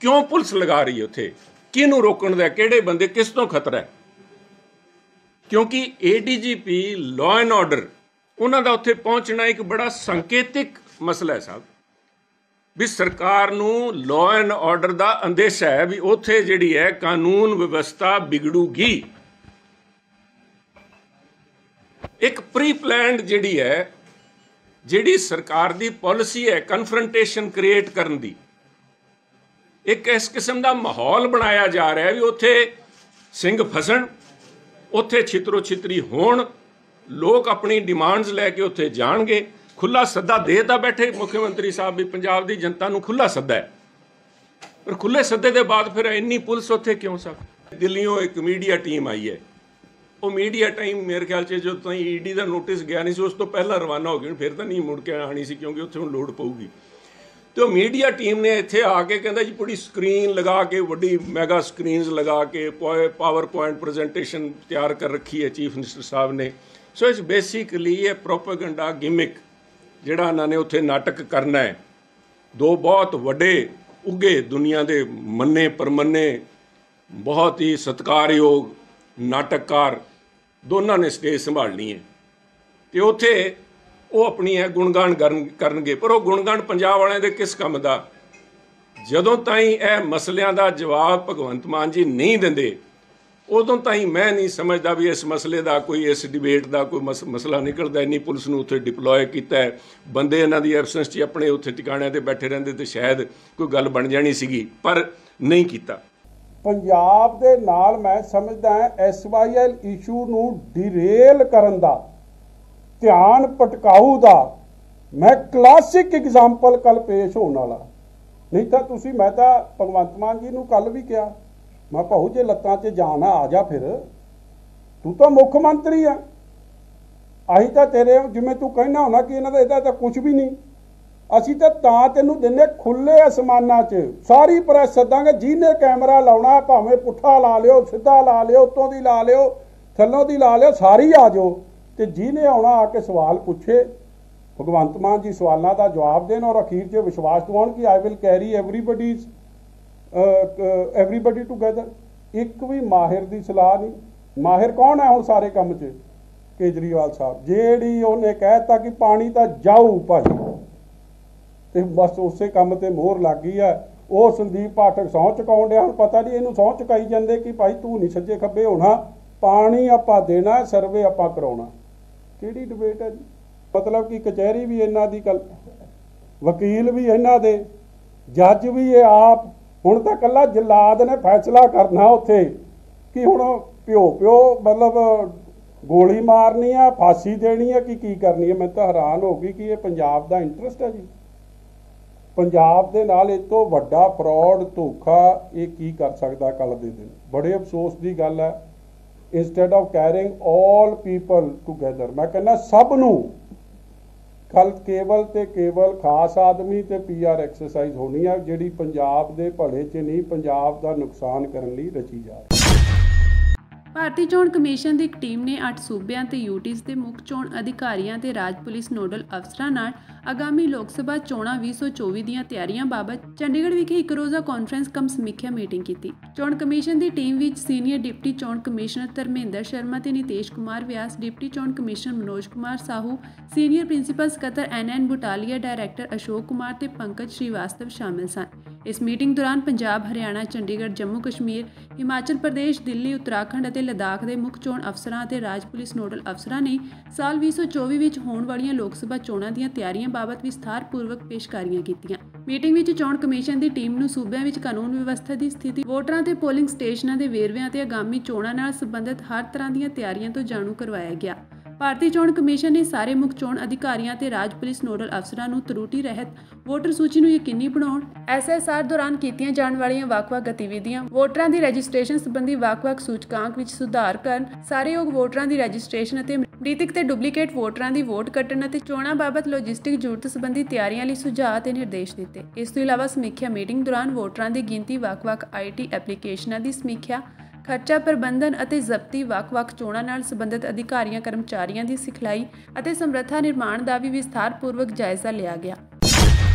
ਕਿਉਂ ਪੁਲਿਸ ਲਗਾ ਰਹੀ ਹੈ ਉੱਥੇ? ਕਿਹਨੂੰ ਰੋਕਣ ਦਾ? ਕਿਹੜੇ ਬੰਦੇ? ਕਿਸ ਤੋਂ ਖਤਰਾ ਹੈ? ਕਿਉਂਕਿ ADGP ਲਾਅ ਐਂਡ ਆਰਡਰ ਉਹਨਾਂ ਦਾ ਉੱਥੇ ਪਹੁੰਚਣਾ ਇੱਕ ਬੜਾ ਸੰਕੇਤਿਕ ਮਸਲਾ ਹੈ ਸਾਹਿਬ, ਵੀ ਸਰਕਾਰ ਨੂੰ ਲਾਅ ਐਂਡ ਆਰਡਰ ਦਾ ਅੰਦੇਸ਼ਾ ਹੈ ਵੀ ਉੱਥੇ ਜਿਹੜੀ ਹੈ ਕਾਨੂੰਨ ਵਿਵਸਥਾ ਵਿਗੜੂਗੀ। ਇੱਕ ਪ੍ਰੀ ਪਲਾਨਡ ਜਿਹੜੀ ਹੈ, ਜਿਹੜੀ ਸਰਕਾਰ ਦੀ ਪਾਲਿਸੀ ਹੈ ਕਨਫਰੰਟੇਸ਼ਨ ਕ੍ਰੀਏਟ ਕਰਨ ਦੀ, ਇੱਕ ਇਸ ਕਿਸਮ ਦਾ ਮਾਹੌਲ ਬਣਾਇਆ ਜਾ ਰਿਹਾ ਵੀ ਉੱਥੇ ਸਿੰਘ ਫਸਣ, ਉੱਥੇ ਛਿੱਤਰੋ ਛਿੱਤਰੀ ਹੋਣ, ਲੋਕ ਆਪਣੀ ਡਿਮਾਂਡਸ ਲੈ ਕੇ ਉੱਥੇ ਜਾਣਗੇ। ਖੁੱਲਾ ਸੱਦਾ ਦੇ ਤਾਂ ਬੈਠੇ ਮੁੱਖ ਮੰਤਰੀ ਸਾਹਿਬ ਵੀ ਪੰਜਾਬ ਦੀ ਜਨਤਾ ਨੂੰ ਖੁੱਲਾ ਸੱਦਾ ਹੈ, ਪਰ ਖੁੱਲੇ ਸੱਦੇ ਦੇ ਬਾਅਦ ਫਿਰ ਇੰਨੀ ਪੁਲਿਸ ਉੱਥੇ ਕਿਉਂ ਸਾਹਿਬ? ਦਿੱਲੀੋਂ ਇੱਕ ਮੀਡੀਆ ਟੀਮ ਆਈ ਹੈ, ਉਹ ਮੀਡੀਆ ਟੀਮ ਮੇਰੇ ਖਿਆਲ 'ਚ ਜਦੋਂ ਤਾਈਂ ED ਦਾ ਨੋਟਿਸ ਗਿਆ ਨਹੀਂ ਸੀ ਉਸ ਤੋਂ ਪਹਿਲਾਂ ਰਵਾਨਾ ਹੋ ਗਈ, ਫਿਰ ਤਾਂ ਨਹੀਂ ਮੁੜ ਕੇ ਆਣੀ ਸੀ ਕਿਉਂਕਿ ਉੱਥੇ ਹੁਣ ਲੋੜ ਪਊਗੀ। ਤੇ ਉਹ ਮੀਡੀਆ ਟੀਮ ਨੇ ਇੱਥੇ ਆ ਕੇ ਕਹਿੰਦਾ ਜੀ ਬੜੀ ਸਕਰੀਨ ਲਗਾ ਕੇ, ਵੱਡੀ ਮੈਗਾ ਸਕਰੀਨਸ ਲਗਾ ਕੇ ਪਾਵਰ ਪੁਆਇੰਟ ਪ੍ਰੈਜੈਂਟੇਸ਼ਨ ਤਿਆਰ ਕਰ ਰੱਖੀ ਹੈ ਚੀਫ ਮਿਨਿਸਟਰ ਸਾਹਿਬ ਨੇ। ਸੋ ਇਟਸ ਬੇਸਿਕਲੀ ਇਹ ਪ੍ਰੋਪੇਗੈਂਡਾ ਗਿਮਿਕ ਜਿਹੜਾ ਇਹਨਾਂ ਨੇ ਉੱਥੇ ਨਾਟਕ ਕਰਨਾ ਹੈ। ਦੋ ਬਹੁਤ ਵੱਡੇ ਉੱਘੇ ਦੁਨੀਆ ਦੇ ਮੰਨੇ ਪਰਮੰਨੇ ਬਹੁਤ ਹੀ ਸਤਿਕਾਰਯੋਗ ਨਾਟਕਕਾਰ ਦੋਨਾਂ ਨੇ ਸਟੇਜ ਸੰਭਾਲਣੀ ਹੈ ਤੇ ਉੱਥੇ ਉਹ ਆਪਣੀ ਹੈ ਗੁਣਗਾਨ ਕਰਨਗੇ। ਪਰ ਉਹ ਗੁਣਗਾਨ ਪੰਜਾਬ ਵਾਲਿਆਂ ਦੇ ਕਿਸ ਕੰਮ ਦਾ? ਜਦੋਂ ਤਾਈਂ ਇਹ ਮਸਲਿਆਂ ਦਾ ਜਵਾਬ ਭਗਵੰਤ ਮਾਨ ਜੀ ਨਹੀਂ ਦਿੰਦੇ ਉਦੋਂ ਤਾਈਂ ਮੈਂ ਨਹੀਂ ਸਮਝਦਾ ਵੀ ਇਸ ਮਸਲੇ ਦਾ ਕੋਈ, ਇਸ ਡਿਬੇਟ ਦਾ ਕੋਈ ਮਸਲਾ ਨਿਕਲਦਾ। ਇੰਨੀ ਪੁਲਿਸ ਨੂੰ ਉੱਥੇ ਡਿਪਲੋਏ ਕੀਤਾ ਹੈ, ਬੰਦੇ ਇਹਨਾਂ ਦੀ ਐਬਸੈਂਸ 'ਚ ਆਪਣੇ ਉੱਥੇ ਟਿਕਾਣਿਆਂ 'ਤੇ ਬੈਠੇ ਰਹਿੰਦੇ ਤੇ ਸ਼ਾਇਦ ਕੋਈ ਗੱਲ ਬਣ ਜਾਣੀ ਸੀਗੀ, ਪਰ ਨਹੀਂ ਕੀਤਾ। ਪੰਜਾਬ ਦੇ ਨਾਲ ਮੈਂ ਸਮਝਦਾ SYL ਇਸ਼ੂ ਨੂੰ ਡਿਰੇਲ ਕਰਨ ਦਾ, ਧਿਆਨ ਭਟਕਾਊ ਦਾ ਮੈਂ ਕਲਾਸਿਕ ਐਗਜ਼ਾਮਪਲ ਕੱਲ ਪੇਸ਼ ਹੋਣ ਵਾਲਾ। ਨਹੀਂ ਤਾਂ ਤੁਸੀਂ, ਮੈਂ ਤਾਂ ਭਗਵੰਤ ਮਾਨ ਜੀ ਨੂੰ ਕੱਲ ਵੀ ਕਿਹਾ, ਮੈਂ ਭਾਊ ਜੇ ਲੱਤਾਂ 'ਚ ਜਾਨ ਆ ਜਾ, ਫਿਰ ਤੂੰ ਤਾਂ ਮੁੱਖ ਮੰਤਰੀ ਆ, ਅਸੀਂ ਤਾਂ ਤੇਰੇ ਜਿਵੇਂ ਤੂੰ ਕਹਿਣਾ ਹੋਣਾ ਕਿ ਇਹਨਾਂ ਦਾ ਇਹਦਾ ਤਾਂ ਕੁਝ ਵੀ ਨਹੀਂ, ਅਸੀਂ ਤਾਂ ਤੈਨੂੰ ਦਿੰਨੇ ਖੁੱਲੇ ਅਸਮਾਨਾਂ 'ਚ ਸਾਰੀ ਪ੍ਰੈਸ ਸੱਦਾਂਗੇ, ਜਿਹਨੇ ਕੈਮਰਾ ਲਾਉਣਾ ਭਾਵੇਂ ਪੁੱਠਾ ਲਾ ਲਿਓ, ਸਿੱਧਾ ਲਾ ਲਿਓ, ਉੱਤੋਂ ਦੀ ਲਾ ਲਿਓ, ਥੱਲੋਂ ਦੀ ਲਾ ਲਿਓ, ਸਾਰੀ ਆ ਜਾਓ, ਤੇ ਜਿਹਨੇ ਆਉਣਾ ਆ ਕੇ ਸਵਾਲ ਪੁੱਛੇ, ਭਗਵੰਤ ਮਾਨ ਜੀ ਸਵਾਲਾਂ ਦਾ ਜਵਾਬ ਦੇਣ ਔਰ ਅਖੀਰ 'ਚ ਵਿਸ਼ਵਾਸ ਦਿਵਾਉਣ ਕਿ I will carry everybody together. ਇੱਕ ਵੀ ਮਾਹਿਰ ਦੀ ਸਲਾਹ ਨਹੀਂ। ਮਾਹਿਰ ਕੌਣ ਹੈ ਹੁਣ ਸਾਰੇ ਕੰਮ 'ਚ? ਕੇਜਰੀਵਾਲ ਸਾਹਿਬ। ਜਿਹੜੀ ਉਹਨੇ ਕਹਿਤਾ ਕਿ ਪਾਣੀ ਤਾਂ ਜਾਊ ਭਾਈ, ਤੇ ਬਸ ਉਸੇ ਕੰਮ ਤੇ ਮੋਹਰ ਲੱਗ ਗਈ ਹੈ। ਉਹ ਸੰਦੀਪ ਪਾਠਕ ਸਹੁੰ ਚੁਕਾਉਣ ਡਿਆ, ਹੁਣ ਪਤਾ ਨਹੀਂ ਇਹਨੂੰ ਸਹੁੰ ਚੁਕਾਈ ਜਾਂਦੇ ਕਿ ਭਾਈ ਤੂੰ ਨਹੀਂ ਸੱਜੇ ਖੱਬੇ ਹੋਣਾ, ਪਾਣੀ ਆਪਾਂ ਦੇਣਾ, ਸਰਵੇ ਆਪਾਂ ਕਰਾਉਣਾ। ਕਿਹੜੀ ਡਿਬੇਟ ਹੈ ਜੀ? ਮਤਲਬ ਕਿ ਕਚਹਿਰੀ ਵੀ ਇਹਨਾਂ ਦੀ, ਵਕੀਲ ਵੀ ਇਹਨਾਂ ਦੇ, ਜੱਜ ਵੀ ਇਹ ਆਪ। ਹੁਣ ਤਾਂ ਇਕੱਲਾ ਜਲਾਦ ਨੇ ਫੈਸਲਾ ਕਰਨਾ ਉੱਥੇ ਕਿ ਹੁਣ ਪਿਓ ਮਤਲਬ ਗੋਲੀ ਮਾਰਨੀ ਆ, ਫਾਂਸੀ ਦੇਣੀ ਹੈ ਕਿ ਕੀ ਕਰਨੀ ਹੈ। ਮੈਂ ਤਾਂ ਹੈਰਾਨ ਹੋ ਗਈ ਕਿ ਇਹ ਪੰਜਾਬ ਦਾ ਇੰਟਰਸਟ ਹੈ ਜੀ। ਪੰਜਾਬ ਦੇ ਨਾਲ ਇਹ ਤੋਂ ਵੱਡਾ ਫਰਾਡ, ਧੋਖਾ ਇਹ ਕੀ ਕਰ ਸਕਦਾ ਕੱਲ੍ਹ ਦੇ ਦਿਨ? ਬੜੇ ਅਫਸੋਸ ਦੀ ਗੱਲ ਹੈ। Instead of carrying all people together, ਮੈਂ ਕਹਿੰਦਾ ਸਭ ਨੂੰ, ਕੱਲ ਕੇਵਲ ਤੇ ਕੇਵਲ ਖਾਸ ਆਦਮੀ ਤੇ PR ਐਕਸਰਸਾਈਜ਼ ਹੋਣੀ ਹੈ, ਜਿਹੜੀ ਪੰਜਾਬ ਦੇ ਭਲੇ 'ਚ ਨਹੀਂ, ਪੰਜਾਬ ਦਾ ਨੁਕਸਾਨ ਕਰਨ ਲਈ ਰਚੀ ਜਾ ਰਹੀ। ਭਾਰਤੀ ਚੋਣ ਕਮਿਸ਼ਨ ਦੀ ਇੱਕ ਟੀਮ ਨੇ 8 ਸੂਬਿਆਂ ਤੇ UTs ਦੇ ਮੁੱਖ ਚੋਣ ਅਧਿਕਾਰੀਆਂ ਤੇ ਰਾਜ ਪੁਲਿਸ ਨੋਡਲ ਅਫਸਰਾਂ ਨਾਲ ਆਗਾਮੀ ਲੋਕ ਸਭਾ ਚੋਣਾਂ 2024 ਦੀਆਂ ਤਿਆਰੀਆਂ ਬਾਬਤ ਚੰਡੀਗੜ੍ਹ ਵਿਖੇ ਇੱਕ ਰੋਜ਼ਾ ਕਾਨਫਰੰਸ ਕਮ ਸਮੀਖਿਆ ਮੀਟਿੰਗ ਕੀਤੀ। ਚੋਣ ਕਮਿਸ਼ਨ ਦੀ ਟੀਮ ਵਿੱਚ ਸੀਨੀਅਰ ਡਿਪਟੀ ਚੋਣ ਕਮਿਸ਼ਨਰ ਧਰਮਿੰਦਰ ਸ਼ਰਮਾ ਤੇ ਨਿਤੇਸ਼ ਕੁਮਾਰ ਵਿਆਸ, ਡਿਪਟੀ ਚੋਣ commissioner Manoj Kumar Sahu, senior principal ਸਕੱਤਰ NN ਬੁਟਾਲੀਆ, ਡਾਇਰੈਕਟਰ ਅਸ਼ੋਕ ਕੁਮਾਰ ਤੇ ਪੰਕਜ ਸ਼੍ਰੀਵਾਸਤਵ ਸ਼ਾਮਿਲ ਸਨ। ਇਸ ਮੀਟਿੰਗ ਦੌਰਾਨ ਪੰਜਾਬ, ਹਰਿਆਣਾ, ਚੰਡੀਗੜ੍ਹ, ਜੰਮੂ ਕਸ਼ਮੀਰ, ਹਿਮਾਚਲ ਪ੍ਰਦੇਸ਼, ਦਿੱਲੀ, ਉੱਤਰਾਖੰਡ ਅਤੇ ਲਦਾਖ ਦੇ ਮੁੱਖ ਚੋਣ ਅਫਸਰਾਂ ਅਤੇ ਰਾਜ ਪੁਲਿਸ ਨੋਡਲ ਅਫਸਰਾਂ ਨੇ ਸਾਲ 2024 ਵਿੱਚ ਹੋਣ ਵਾਲੀਆਂ ਲੋਕ ਸਭਾ ਚੋਣਾਂ ਦੀਆਂ ਤਿਆਰੀਆਂ ਬਾਬਤ ਵਿਸਥਾਰਪੂਰਵਕ ਪੇਸ਼ਕਾਰੀਆਂ ਕੀਤੀਆਂ। ਮੀਟਿੰਗ ਵਿੱਚ ਚੋਣ ਕਮਿਸ਼ਨ ਦੀ ਟੀਮ ਨੂੰ ਸੂਬਿਆਂ ਵਿੱਚ ਕਾਨੂੰਨ ਵਿਵਸਥਾ ਦੀ ਸਥਿਤੀ, ਵੋਟਰਾਂ ਤੇ ਪੋਲਿੰਗ ਸਟੇਸ਼ਨਾਂ ਦੇ ਵੇਰਵਿਆਂ ਅਤੇ ਆਗਾਮੀ ਚੋਣਾਂ ਨਾਲ ਸੰਬੰਧਿਤ ਹਰ ਤਰ੍ਹਾਂ ਦੀਆਂ ਤਿਆਰੀਆਂ ਤੋਂ ਜਾਣੂ ਕਰਵਾਇਆ ਗਿਆ। ਭਾਰਤੀ ਚੋਣ ਕਮਿਸ਼ਨ ਨੇ ਸਾਰੇ ਮੁੱਖ ਚੋਣ ਅਧਿਕਾਰੀਆਂ ਤੇ ਰਾਜ ਪੁਲਿਸ ਨੋਡਲ ਅਫਸਰਾਂ ਨੂੰ ਤਰੁੱਟੀ ਰਹਿਤ ਵੋਟਰ ਸੂਚੀ ਨੂੰ ਯਕੀਨੀ ਬਣਾਉਣ, SSR ਦੌਰਾਨ ਕੀਤੀਆਂ ਜਾਣ ਵਾਲੀਆਂ ਵੱਖ-ਵੱਖ ਗਤੀਵਿਧੀਆਂ, ਵੋਟਰਾਂ ਦੀ ਰਜਿਸਟ੍ਰੇਸ਼ਨ ਸੰਬੰਧੀ ਵੱਖ-ਵੱਖ ਸੂਚਕਾਂਕ ਵਿੱਚ ਸੁਧਾਰ ਕਰਨ, ਸਾਰੇ ਯੋਗ ਵੋਟਰਾਂ ਦੀ ਰਜਿਸਟ੍ਰੇਸ਼ਨ ਅਤੇ ਮ੍ਰਿਤਕ ਤੇ ਡੁਪਲੀਕੇਟ ਵੋਟਰਾਂ ਦੀ ਵੋਟ ਕੱਟਣ ਅਤੇ ਚੋਣਾਂ ਬਾਬਤ ਲੌਜਿਸਟਿਕ ਜ਼ਰੂਰਤ ਸੰਬੰਧੀ ਤਿਆਰੀਆਂ ਲਈ ਸੁਝਾਅ ਤੇ ਨਿਰਦੇਸ਼ ਦਿੱਤੇ। ਇਸ ਤੋਂ ਇਲਾਵਾ ਸਮੀਖਿਆ ਮੀਟਿੰਗ ਦੌਰਾਨ ਵੋਟਰਾਂ ਦੀ ਗਿਣਤੀ, ਵੱਖ-ਵੱਖ IT ਐਪਲੀਕੇਸ਼ਨਾਂ ਦੀ ਸਮੀਖਿਆ, ਖਰਚਾ ਪ੍ਰਬੰਧਨ ਅਤੇ ਜ਼ਬਤੀ ਵੱਖ-ਵੱਖ ਚੋਣਾਂ ਨਾਲ ਸੰਬੰਧਿਤ ਅਧਿਕਾਰੀਆਂ ਕਰਮਚਾਰੀਆਂ ਦੀ ਸਿਖਲਾਈ ਅਤੇ ਸਮਰੱਥਾ ਨਿਰਮਾਣ ਦਾ ਵੀ ਵਿਸਥਾਰਪੂਰਵਕ ਜਾਇਜ਼ਾ ਲਿਆ ਗਿਆ।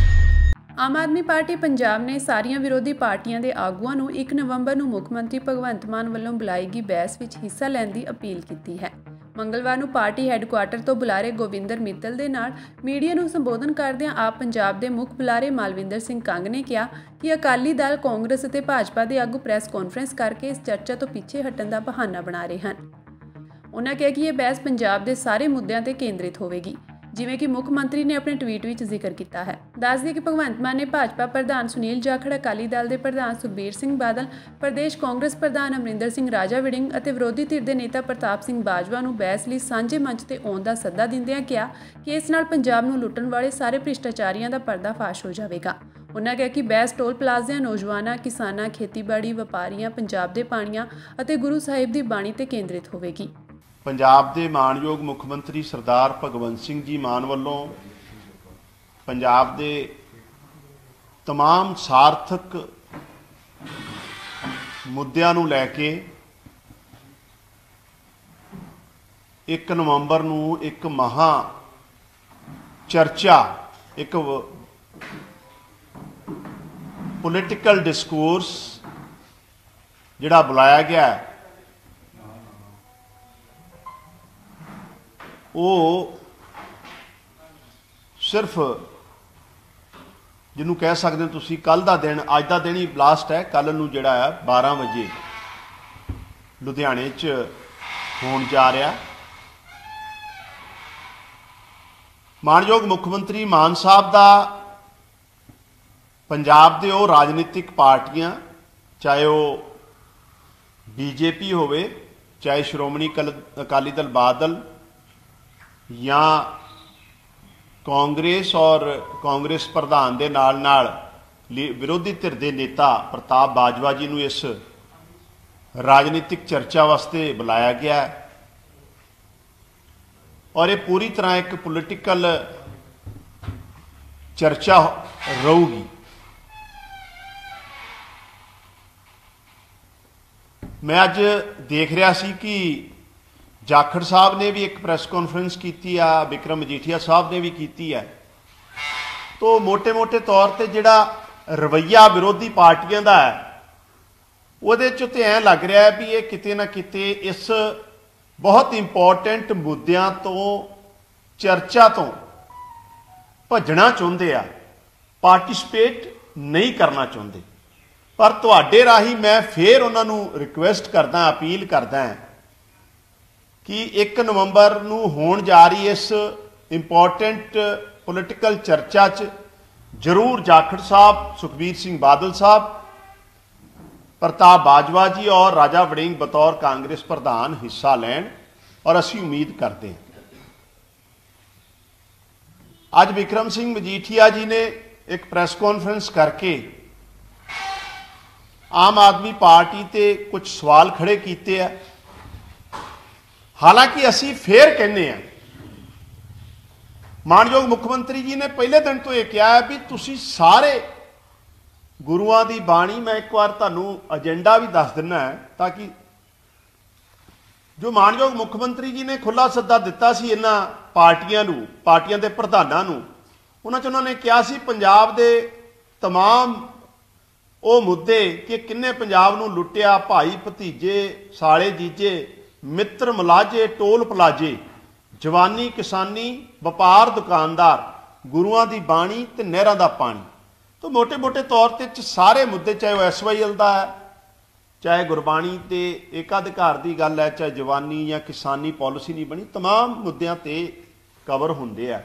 ਆਮ ਆਦਮੀ ਪਾਰਟੀ ਪੰਜਾਬ ਨੇ ਸਾਰੀਆਂ ਵਿਰੋਧੀ ਪਾਰਟੀਆਂ ਦੇ ਆਗੂਆਂ ਨੂੰ 1 ਨਵੰਬਰ ਨੂੰ ਮੁੱਖ ਮੰਤਰੀ ਭਗਵੰਤ ਮਾਨ ਵੱਲੋਂ ਬੁਲਾਈ ਗਈ ਬਹਿਸ ਵਿੱਚ ਹਿੱਸਾ ਲੈਣ ਦੀ ਅਪੀਲ ਕੀਤੀ ਹੈ। ਮੰਗਲਵਾਰ ਨੂੰ ਪਾਰਟੀ ਹੈੱਡਕੁਆਰਟਰ ਤੋਂ ਬੁਲਾਰੇ ਗੋਵਿੰਦਰ ਮਿੱਤਲ ਦੇ ਨਾਲ ਮੀਡੀਆ ਨੂੰ ਸੰਬੋਧਨ ਕਰਦਿਆਂ ਆਪ ਪੰਜਾਬ ਦੇ ਮੁੱਖ ਬੁਲਾਰੇ ਮਾਲਵਿੰਦਰ ਸਿੰਘ ਕੰਗ ਨੇ ਕਿਹਾ ਕਿ ਅਕਾਲੀ ਦਲ, ਕਾਂਗਰਸ ਅਤੇ ਭਾਜਪਾ ਦੇ ਆਗੂ ਪ੍ਰੈਸ ਕਾਨਫਰੰਸ ਕਰਕੇ ਇਸ ਚਰਚਾ ਤੋਂ ਪਿੱਛੇ ਹਟਣ ਦਾ ਬਹਾਨਾ ਬਣਾ ਰਹੇ ਹਨ। ਉਨ੍ਹਾਂ ਕਿਹਾ ਕਿ ਇਹ ਬਹਿਸ ਪੰਜਾਬ ਦੇ ਸਾਰੇ ਮੁੱਦਿਆਂ ਤੇ ਕੇਂਦਰਿਤ ਹੋਵੇਗੀ, ਜਿਵੇਂ ਕਿ ਮੁੱਖ ਮੰਤਰੀ ਨੇ ਆਪਣੇ ਟਵੀਟ ਵਿੱਚ ਜ਼ਿਕਰ ਕੀਤਾ ਹੈ। ਦੱਸ ਦਈਏ ਕਿ ਭਗਵੰਤ ਮਾਨ ਨੇ ਭਾਜਪਾ ਪ੍ਰਧਾਨ ਸੁਨੀਲ ਜਾਖੜ, ਅਕਾਲੀ ਦਲ ਦੇ ਪ੍ਰਧਾਨ ਸੁਖਬੀਰ ਸਿੰਘ ਬਾਦਲ, ਪ੍ਰਦੇਸ਼ ਕਾਂਗਰਸ ਪ੍ਰਧਾਨ ਅਮਰਿੰਦਰ ਸਿੰਘ ਰਾਜਾ ਵੜਿੰਗ ਅਤੇ ਵਿਰੋਧੀ ਧਿਰ ਦੇ ਨੇਤਾ ਪ੍ਰਤਾਪ ਸਿੰਘ ਬਾਜਵਾ ਨੂੰ ਬਹਿਸ ਲਈ ਸਾਂਝੇ ਮੰਚ ਤੇ ਆਉਣ ਦਾ ਸੱਦਾ ਦਿੰਦਿਆਂ ਕਿਹਾ ਕਿ ਇਸ ਨਾਲ ਪੰਜਾਬ ਨੂੰ ਲੁੱਟਣ ਵਾਲੇ ਸਾਰੇ ਭ੍ਰਿਸ਼ਟਾਚਾਰੀਆਂ ਦਾ ਪਰਦਾਫਾਸ਼ ਹੋ ਜਾਵੇਗਾ। ਉਨ੍ਹਾਂ ਕਿਹਾ ਕਿ ਬਹਿਸ ਟੋਲ ਪਲਾਜ਼ਿਆਂ, ਨੌਜਵਾਨਾਂ, ਕਿਸਾਨਾਂ, ਖੇਤੀਬਾੜੀ, ਵਪਾਰੀਆਂ, ਪੰਜਾਬ ਦੇ ਪਾਣੀਆਂ ਅਤੇ ਗੁਰੂ ਸਾਹਿਬ ਦੀ ਬਾਣੀ ਤੇ ਕੇਂਦਰਿਤ ਹੋਵੇਗੀ। ਪੰਜਾਬ ਦੇ ਮਾਣਯੋਗ ਮੁੱਖ ਮੰਤਰੀ ਸਰਦਾਰ ਭਗਵੰਤ ਸਿੰਘ ਜੀ ਮਾਨ ਵੱਲੋਂ ਪੰਜਾਬ ਦੇ तमाम ਸਾਰਥਕ ਮੁੱਦਿਆਂ ਨੂੰ ਲੈ ਕੇ 1 ਨਵੰਬਰ ਨੂੰ ਇੱਕ ਮਹਾ ਚਰਚਾ, ਇੱਕ ਪੋਲੀਟੀਕਲ ਡਿਸਕੋਰਸ ਜਿਹੜਾ ਬੁਲਾਇਆ ਗਿਆ ਹੈ, ਉਹ ਸਿਰਫ ਜਿਹਨੂੰ ਕਹਿ ਸਕਦੇ ਹੋ ਤੁਸੀਂ ਕੱਲ ਦਾ ਦਿਨ, ਅੱਜ ਦਾ ਦਿਨ ਹੀ ਬਲਾਸਟ ਹੈ। ਕੱਲ ਨੂੰ ਜਿਹੜਾ ਹੈ 12 ਵਜੇ ਲੁਧਿਆਣੇ 'ਚ ਹੋਣ ਜਾ ਰਿਹਾ। ਮਾਣਯੋਗ ਮੁੱਖ ਮੰਤਰੀ ਮਾਨ ਸਾਹਿਬ ਦਾ ਪੰਜਾਬ ਦੇ ਉਹ ਰਾਜਨੀਤਿਕ ਪਾਰਟੀਆਂ, ਚਾਹੇ ਉਹ ਬੀਜੇਪੀ ਹੋਵੇ, ਚਾਹੇ ਸ਼੍ਰੋਮਣੀ ਅਕਾਲੀ ਦਲ ਬਾਦਲ ਜਾਂ ਕਾਂਗਰਸ ਔਰ ਕਾਂਗਰਸ ਪ੍ਰਧਾਨ ਦੇ ਨਾਲ ਵਿਰੋਧੀ ਧਿਰ ਦੇ ਨੇਤਾ ਪ੍ਰਤਾਪ ਬਾਜਵਾ ਜੀ ਨੂੰ ਇਸ ਰਾਜਨੀਤਿਕ ਚਰਚਾ ਵਾਸਤੇ ਬੁਲਾਇਆ ਗਿਆ ਔਰ ਇਹ ਪੂਰੀ ਤਰ੍ਹਾਂ ਇੱਕ ਪੋਲੀਟੀਕਲ ਚਰਚਾ ਰਹੂਗੀ। ਮੈਂ ਅੱਜ ਦੇਖ ਰਿਹਾ ਸੀ ਕਿ ਜਾਖੜ ਸਾਹਿਬ ਨੇ ਵੀ ਇੱਕ ਪ੍ਰੈਸ ਕਾਨਫਰੰਸ ਕੀਤੀ ਆ, ਵਿਕਰਮ ਮਜੀਠੀਆ ਸਾਹਿਬ ਨੇ ਵੀ ਕੀਤੀ ਹੈ। तो मोटे तौर पर जिहड़ा रवैया विरोधी पार्टियां दा है ਉਹਦੇ 'ਚ ਤੇ ਐਂ ਲੱਗ ਰਿਹਾ ਵੀ ਇਹ ਕਿਤੇ ਨਾ ਕਿਤੇ ਇਸ बहुत इंपॉर्टेंट मुद्दों तो चर्चा तो भजना चाहते आ, पार्टिसिपेट नहीं करना चाहते। पर तुहाडे राही मैं फिर उन्होंने रिक्वेस्ट करदा, अपील करदा कि 1 नवंबर नूं होण जा रही इस इंपॉर्टेंट पोलिटिकल चर्चा च जरूर जाखड़ साहब, सुखबीर सिंह बादल साहब, प्रताप बाजवा जी और राजा वड़िंग बतौर कांग्रेस प्रधान हिस्सा लैन और असी उम्मीद करते हैं। आज विक्रम सिंह मजीठिया जी ने एक प्रेस कॉन्फ्रेंस करके आम आदमी पार्टी ते कुछ सवाल खड़े किए हैं। हालांकि असी फिर कहने हैं, मानयोग मुख्यमंत्री जी ने पहले दिन तो यह कहा है भी तुसी सारे गुरुआं दी बाणी, मैं एक बार तुहानूं एजेंडा भी दस दिना है ताकि जो मानयोग मुख्यमंत्री जी ने खुला सद्दा दिता सी इन्हां पार्टियां नूं, पार्टियां दे प्रधानां नूं, उन्हां च उन्होंने कहा सी पंजाब दे तमाम वो मुद्दे कि किन्ने पंजाब नूं लुटिया, भाई भतीजे, साले जीजे, मित्र मलाजे, टोल प्लाजे, जवानी किसानी, वपार दुकानदार, गुरुआं दी बाणी ते नहरां दा पानी। तो मोटे मोटे तौर पर सारे मुद्दे, चाहे वह SYL का है, चाहे गुरबाणी ते एकाधिकार की गल है, चाहे जवानी या किसानी पॉलिसी नहीं बनी, तमाम मुद्दों ते कवर होंदे आ।